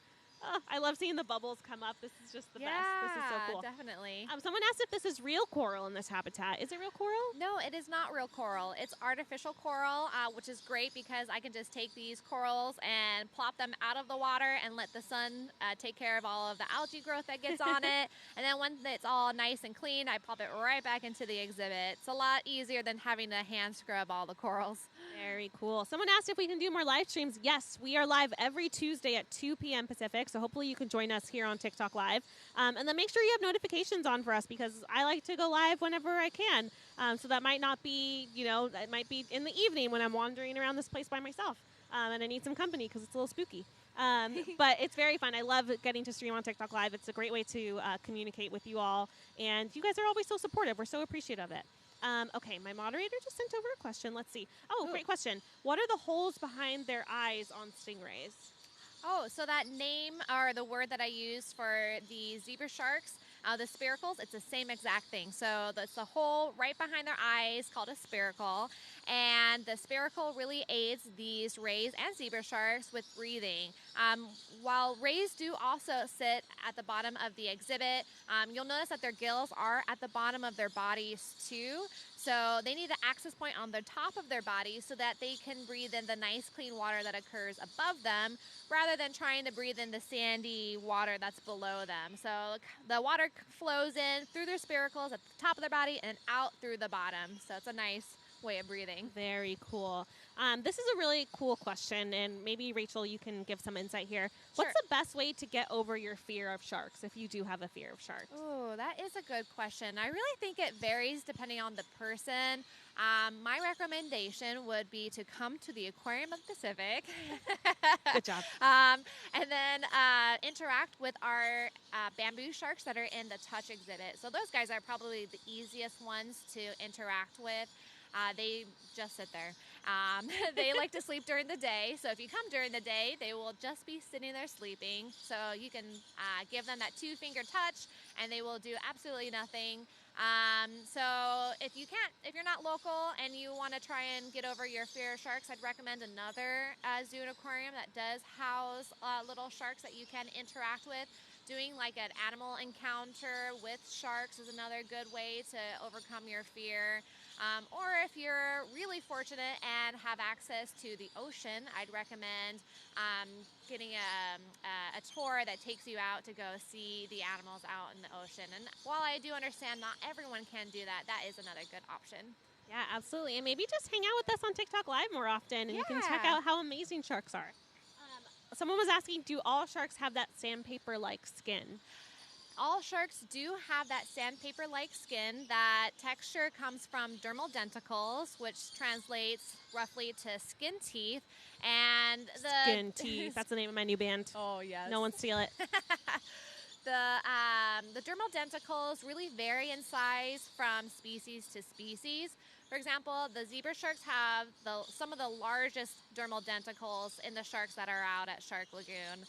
I love seeing the bubbles come up. This is just the best. This is so cool. Definitely. Someone asked if this is real coral in this habitat. Is it real coral? No, it is not real coral. It's artificial coral, which is great because I can just take these corals and plop them out of the water and let the sun take care of all of the algae growth that gets on it. And then when it's all nice and clean, I pop it right back into the exhibit. It's a lot easier than having to hand scrub all the corals. Very cool. Someone asked if we can do more live streams. Yes, we are live every Tuesday at 2 p.m. Pacific, so hopefully you can join us here on TikTok Live. And then make sure you have notifications on for us because I like to go live whenever I can. So that might not be, it might be in the evening when I'm wandering around this place by myself and I need some company because it's a little spooky. But it's very fun. I love getting to stream on TikTok Live. It's a great way to communicate with you all. And you guys are always so supportive. We're so appreciative of it. Okay, my moderator just sent over a question. Let's see. Oh, great question. What are the holes behind their eyes on stingrays? Oh, so that name or the word that I use for the zebra sharks, the spiracles, it's the same exact thing. So that's the hole right behind their eyes called a spiracle. And the spiracle really aids these rays and zebra sharks with breathing. While rays do also sit at the bottom of the exhibit, you'll notice that their gills are at the bottom of their bodies too. So they need an access point on the top of their body so that they can breathe in the nice clean water that occurs above them rather than trying to breathe in the sandy water that's below them. So the water flows in through their spiracles at the top of their body and out through the bottom. So it's a nice way of breathing. Very cool. This is a really cool question, and maybe, Rachel, you can give some insight here. Sure. What's the best way to get over your fear of sharks if you do have a fear of sharks? Oh, that is a good question. I really think it varies depending on the person. My recommendation would be to come to the Aquarium of the Pacific. Good job. And then interact with our bamboo sharks that are in the touch exhibit. So those guys are probably the easiest ones to interact with. They just sit there. They like to sleep during the day. So if you come during the day, they will just be sitting there sleeping. So you can give them that 2-finger touch and they will do absolutely nothing. So if you're not local and you want to try and get over your fear of sharks, I'd recommend another zoo and aquarium that does house little sharks that you can interact with. doing like an animal encounter with sharks is another good way to overcome your fear. Or if you're really fortunate and have access to the ocean, I'd recommend getting a tour that takes you out to go see the animals out in the ocean. And while I do understand not everyone can do that, that is another good option. Yeah, absolutely. And maybe just hang out with us on TikTok Live more often, and you can check out how amazing sharks are. Someone was asking, do all sharks have that sandpaper-like skin? All sharks do have that sandpaper-like skin. That texture comes from dermal denticles, which translates roughly to skin teeth. And the Skin teeth. That's the name of my new band. Oh, yes. No one steal it. The dermal denticles really vary in size from species to species. For example, the zebra sharks have some of the largest dermal denticles in the sharks that are out at Shark Lagoon.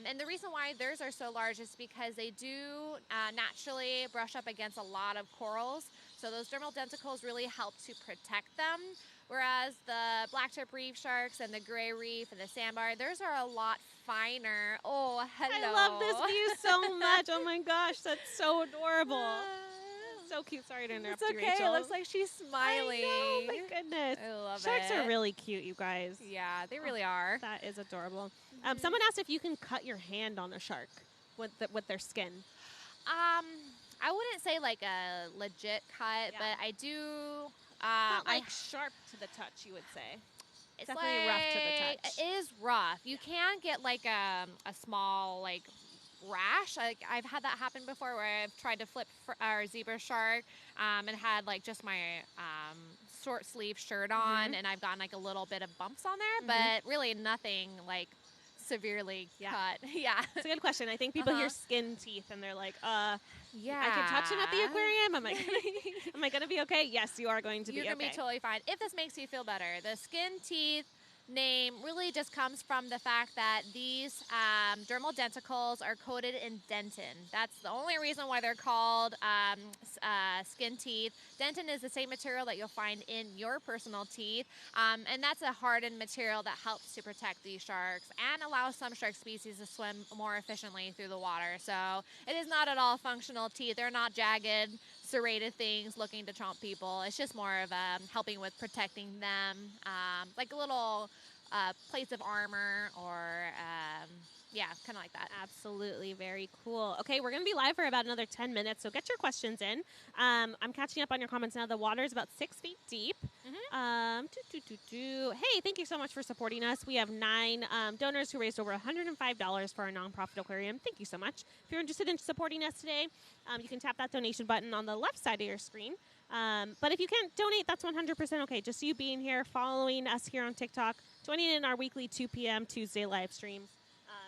And the reason why theirs are so large is because they do naturally brush up against a lot of corals. So those dermal denticles really help to protect them. Whereas the blacktip reef sharks and the gray reef and the sandbar, theirs are a lot finer. Oh, hello. I love this view so much. Oh my gosh, that's so adorable. So cute. Sorry to interrupt you, Rachel. It looks like she's smiling. I know, my goodness. I love Sharks it. are really cute, you guys. Yeah, they really are. That is adorable. Someone asked if you can cut your hand on a shark with their skin. I wouldn't say like a legit cut, but I do. Not like sharp to the touch, you would say. It's definitely like, rough to the touch. It is rough. You can get like a small like rash. Like I've had that happen before, where I've tried to flip our zebra shark and had like just my short sleeve shirt on, and I've gotten like a little bit of bumps on there, but really nothing like severely cut. Yeah, it's a good question. I think people hear skin teeth and they're like, I can touch them at the aquarium. Am I gonna be okay? Yes, you are going to be okay. You're gonna be totally fine. If this makes you feel better, the skin teeth name really just comes from the fact that these dermal denticles are coated in dentin. That's the only reason why they're called skin teeth. Dentin is the same material that you'll find in your personal teeth, and that's a hardened material that helps to protect these sharks and allows some shark species to swim more efficiently through the water. So it is not at all functional teeth. They're not jagged, serrated things looking to chomp people. It's just more of helping with protecting them, like a little plates of armor or kind of like that. Absolutely. Very cool. Okay, we're going to be live for about another 10 minutes, so get your questions in. I'm catching up on your comments now. The water is about 6 feet deep. Hey, thank you so much for supporting us. We have 9 donors who raised over $105 for our nonprofit aquarium. Thank you so much. If you're interested in supporting us today, you can tap that donation button on the left side of your screen. But if you can't donate, that's 100% okay. Just you being here, following us here on TikTok, joining in our weekly 2 p.m. Tuesday live streams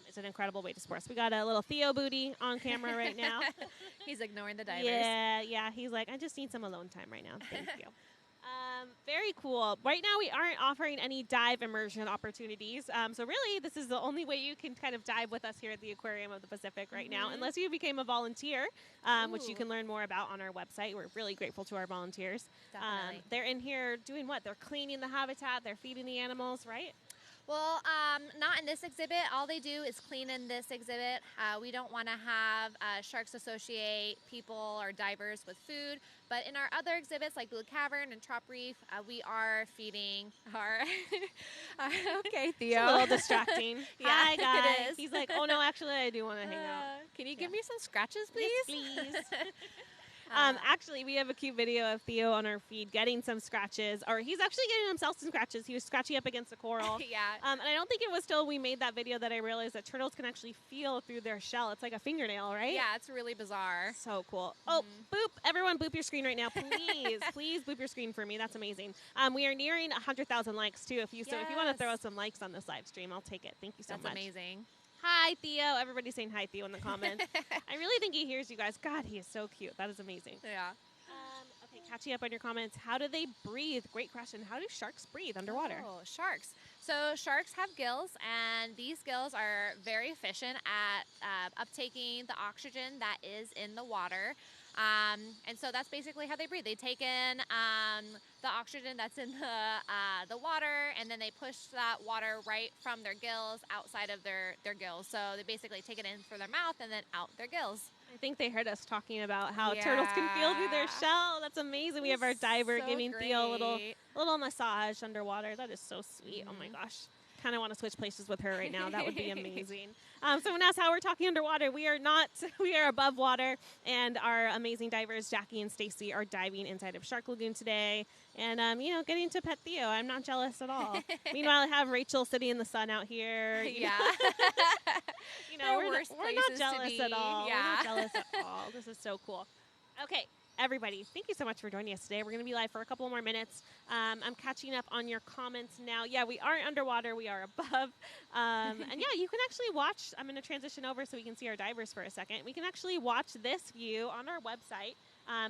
is an incredible way to support us. We got a little Theo booty on camera right now. He's ignoring the divers. Yeah. He's like, I just need some alone time right now. Thank you. Very cool. Right now, we aren't offering any dive immersion opportunities. So really, this is the only way you can kind of dive with us here at the Aquarium of the Pacific right now, unless you became a volunteer, which you can learn more about on our website. We're really grateful to our volunteers. Definitely. They're in here doing what? They're cleaning the habitat. They're feeding the animals, right? Well, not in this exhibit. All they do is clean in this exhibit. We don't want to have sharks associate people or divers with food. But in our other exhibits, like Blue Cavern and Trop Reef, we are feeding our... Okay, Theo. It's a little distracting. Hi, guys. It is. He's like, oh, no, actually, I do want to hang out. Can you give me some scratches, please? Yes, please. Actually, we have a cute video of Theo on our feed getting some scratches, or he's actually getting himself some scratches. He was scratching up against a coral. And I don't think it was till we made that video that I realized that turtles can actually feel through their shell. It's like a fingernail, right? Yeah, it's really bizarre. So cool. Oh, boop. Everyone boop your screen right now. Please, please boop your screen for me. That's amazing. We are nearing 100,000 likes, too. So if you want to throw some likes on this live stream, I'll take it. Thank you so much. That's amazing. Hi, Theo. Everybody's saying hi, Theo, in the comments. I really think he hears you guys. God, he is so cute. That is amazing. Yeah. Okay, catching up on your comments. How do they breathe? Great question. How do sharks breathe underwater? Oh, sharks. So sharks have gills, and these gills are very efficient at uptaking the oxygen that is in the water. And so that's basically how they breathe. They take in the oxygen that's in the water, and then they push that water right from their gills outside of their gills. So they basically take it in through their mouth and then out their gills. I think they heard us talking about how turtles can feel through their shell. That's amazing. We have our diver giving Theo a little massage underwater. That is so sweet. Oh my gosh. Kind of want to switch places with her right now. That would be amazing. Someone asked how we're talking underwater. We are not. We are above water, and our amazing divers, Jackie and Stacy, are diving inside of Shark Lagoon today, and getting to pet Theo. I'm not jealous at all. Meanwhile, I have Rachel sitting in the sun out here. Yeah. We're not jealous at all. Yeah. We're not jealous at all. This is so cool. Okay. Everybody, thank you so much for joining us today. We're going to be live for a couple more minutes. I'm catching up on your comments now. Yeah, we aren't underwater. We are above. And yeah, you can actually watch. I'm going to transition over so we can see our divers for a second. We can actually watch this view on our website,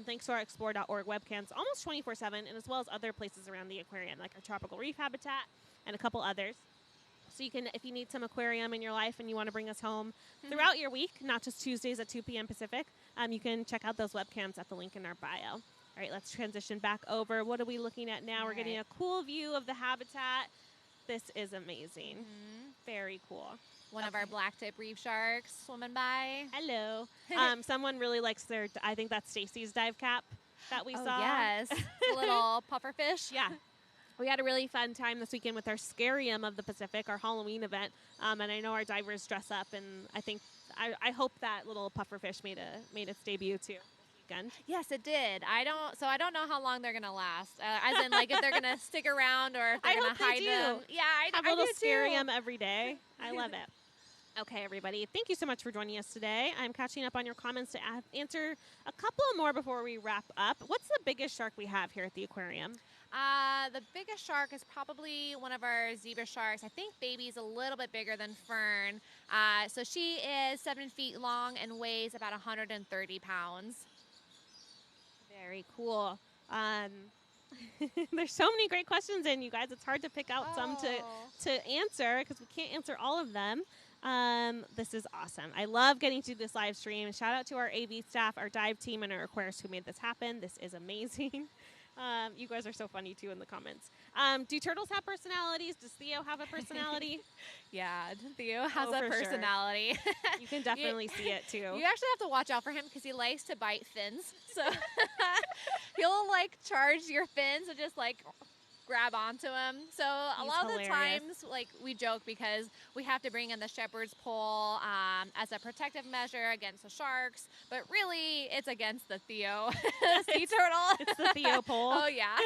thanks to our explore.org webcams, almost 24/7, and as well as other places around the aquarium, like our tropical reef habitat and a couple others. So you can, if you need some aquarium in your life and you want to bring us home throughout your week, not just Tuesdays at 2 p.m. Pacific, you can check out those webcams at the link in our bio. All right, let's transition back over. What are we looking at now? We're getting a cool view of the habitat. This is amazing. Very cool. One of our black tip reef sharks swimming by. Hello. Someone really likes I think that's Stacy's dive cap that we saw. Yes. A little puffer fish. Yeah. We had a really fun time this weekend with our Aquarium of the Pacific, our Halloween event, and I know our divers dress up, and I hope that little pufferfish made its debut too this weekend. Yes, it did. I don't know how long they're gonna last, as in like if they're gonna stick around or if they're gonna hide them. Yeah, I have a little do Aquarium every day. I love it. Okay, everybody, thank you so much for joining us today. I'm catching up on your comments to answer a couple more before we wrap up. What's the biggest shark we have here at the aquarium? The biggest shark is probably one of our zebra sharks. I think Baby's a little bit bigger than Fern. So she is 7 feet long and weighs about 130 pounds. Very cool. There's so many great questions in, you guys. It's hard to pick out some to answer because we can't answer all of them. This is awesome. I love getting to this live stream. Shout out to our AV staff, our dive team, and our aquarists who made this happen. This is amazing. You guys are so funny, too, in the comments. Do turtles have personalities? Does Theo have a personality? Yeah, Theo has a personality. Sure. You can definitely see it, too. You actually have to watch out for him because he likes to bite fins. So he'll, charge your fins and just, grab onto him. So a lot of the times, we joke because we have to bring in the shepherd's pole as a protective measure against the sharks, but really it's against the Theo sea turtle. It's the Theo pole. Oh yeah.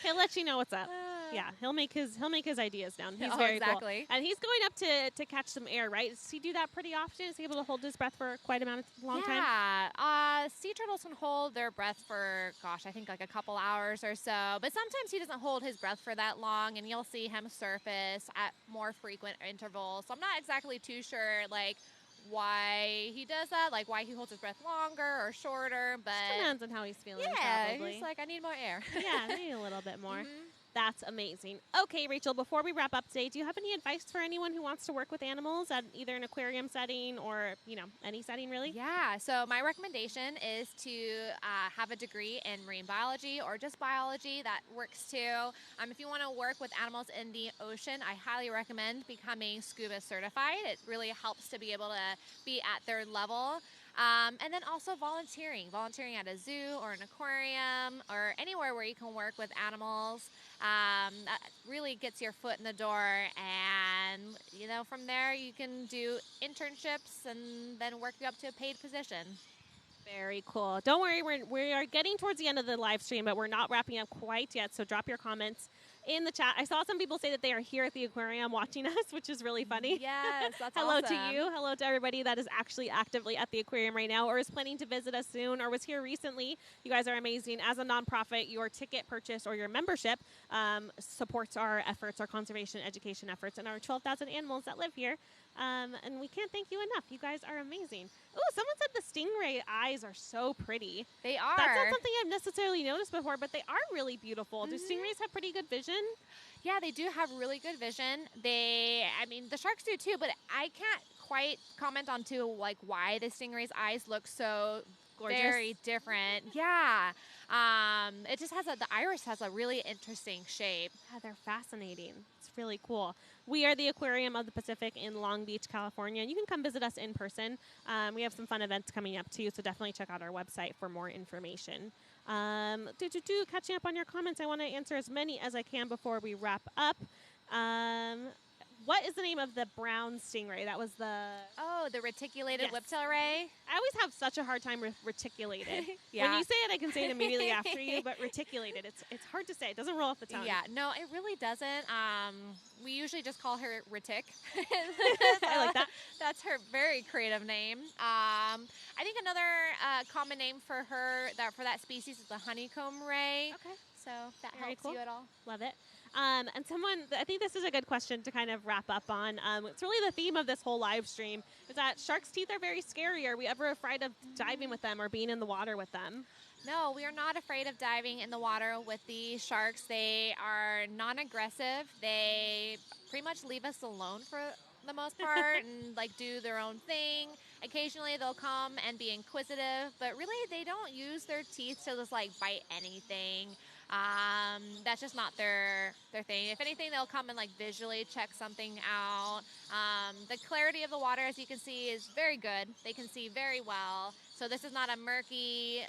He'll let you know what's up. Yeah, he'll make his ideas known. He's very cool. And he's going up to catch some air, right? Does he do that pretty often? Is he able to hold his breath for quite a long time? Yeah. Sea turtles can hold their breath for, I think a couple hours or so. But sometimes he doesn't hold his breath for that long, and you'll see him surface at more frequent intervals. So I'm not exactly too sure, why he does that, why he holds his breath longer or shorter. But just depends on how he's feeling. Yeah, probably. He's I need more air. Yeah, maybe a little bit more. That's amazing. Okay, Rachel, before we wrap up today, do you have any advice for anyone who wants to work with animals at either an aquarium setting or, any setting really? Yeah, so my recommendation is to have a degree in marine biology or just biology. That works too. If you want to work with animals in the ocean, I highly recommend becoming scuba certified. It really helps to be able to be at their level. And then also volunteering at a zoo or an aquarium or anywhere where you can work with animals. That really gets your foot in the door, and from there you can do internships and then work you up to a paid position. Very cool. Don't worry, we are getting towards the end of the live stream, but we're not wrapping up quite yet, so drop your comments in the chat. I saw some people say that they are here at the aquarium watching us, which is really funny. Yes, that's Hello awesome. to you. Hello to everybody that is actually actively at the aquarium right now or is planning to visit us soon or was here recently. You guys are amazing. As a nonprofit, your ticket purchase or your membership supports our efforts, our conservation education efforts, and our 12,000 animals that live here. And we can't thank you enough. You guys are amazing. Oh, someone said the stingray eyes are so pretty. They are. That's not something I've necessarily noticed before, but they are really beautiful. Do stingrays have pretty good vision? Yeah, they do have really good vision. The sharks do too, but I can't quite comment on why the stingray's eyes look so Gorgeous. very different. Yeah. It just has the iris has a really interesting shape. Yeah, they're fascinating. It's really cool. We are the Aquarium of the Pacific in Long Beach, California. And you can come visit us in person. We have some fun events coming up too, so definitely check out our website for more information. Catching up on your comments, I want to answer as many as I can before we wrap up. What is the name of the brown stingray? That was the... Oh, the reticulated Yes. whiptail ray. I always have such a hard time with reticulated. Yeah. When you say it, I can say it immediately after you, but reticulated, it's hard to say. It doesn't roll off the tongue. Yeah, no, it really doesn't. We usually just call her Ritic. I like that. That's her very creative name. I think another common name for her, for that species, is the honeycomb ray. Okay. So if that Very helps cool. you at all. Love it. And I think this is a good question to kind of wrap up on. It's really the theme of this whole live stream is that sharks' teeth are very scary. Are we ever afraid of diving with them or being in the water with them? No, we are not afraid of diving in the water with the sharks. They are non-aggressive. They pretty much leave us alone for the most part and like do their own thing. Occasionally they'll come and be inquisitive, but really they don't use their teeth to just like bite anything. That's just not their thing. If anything, they'll come and like visually check something out. The clarity of the water, as you can see, is very good. They can see very well. So this is not a murky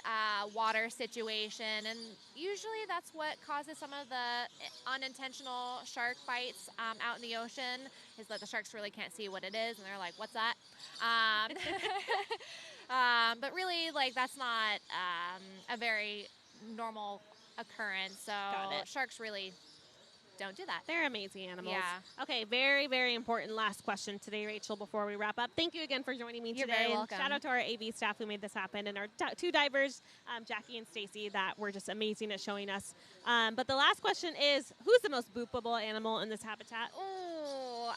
water situation. And usually that's what causes some of the unintentional shark bites out in the ocean, is that the sharks really can't see what it is. And they're like, what's that? But really, like, that's not a very normal occurrence. So sharks really don't do that. They're amazing animals. Yeah. Okay, very, very important last question today, Rachel, before we wrap up. Thank you again for joining me You're today. very And welcome. shout out to our AV staff who made this happen and our two divers, Jackie and Stacy, that were just amazing at showing us. But the last question is, who's the most boopable animal in this habitat? Oh,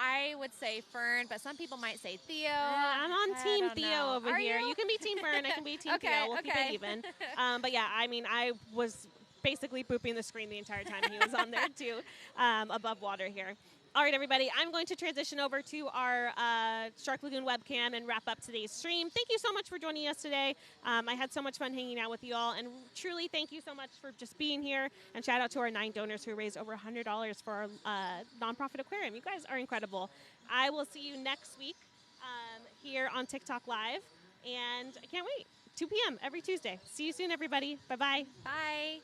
I would say Fern, but some people might say Theo. I'm on Team Theo know. over Are here. You? You can be Team Fern. I can be Team Okay, Theo. We'll keep okay. it even. But yeah, I mean, I was basically booping the screen the entire time he was on there too, above water here. All right, everybody, I'm going to transition over to our Shark Lagoon webcam and wrap up today's stream. Thank you so much for joining us today. I had so much fun hanging out with you all, and truly thank you so much for just being here. And shout out to our 9 donors who raised over $100 for our nonprofit aquarium. You guys are incredible. I will see you next week here on TikTok Live, and I can't wait. 2 p.m. every Tuesday. See you soon, everybody. Bye-bye. Bye.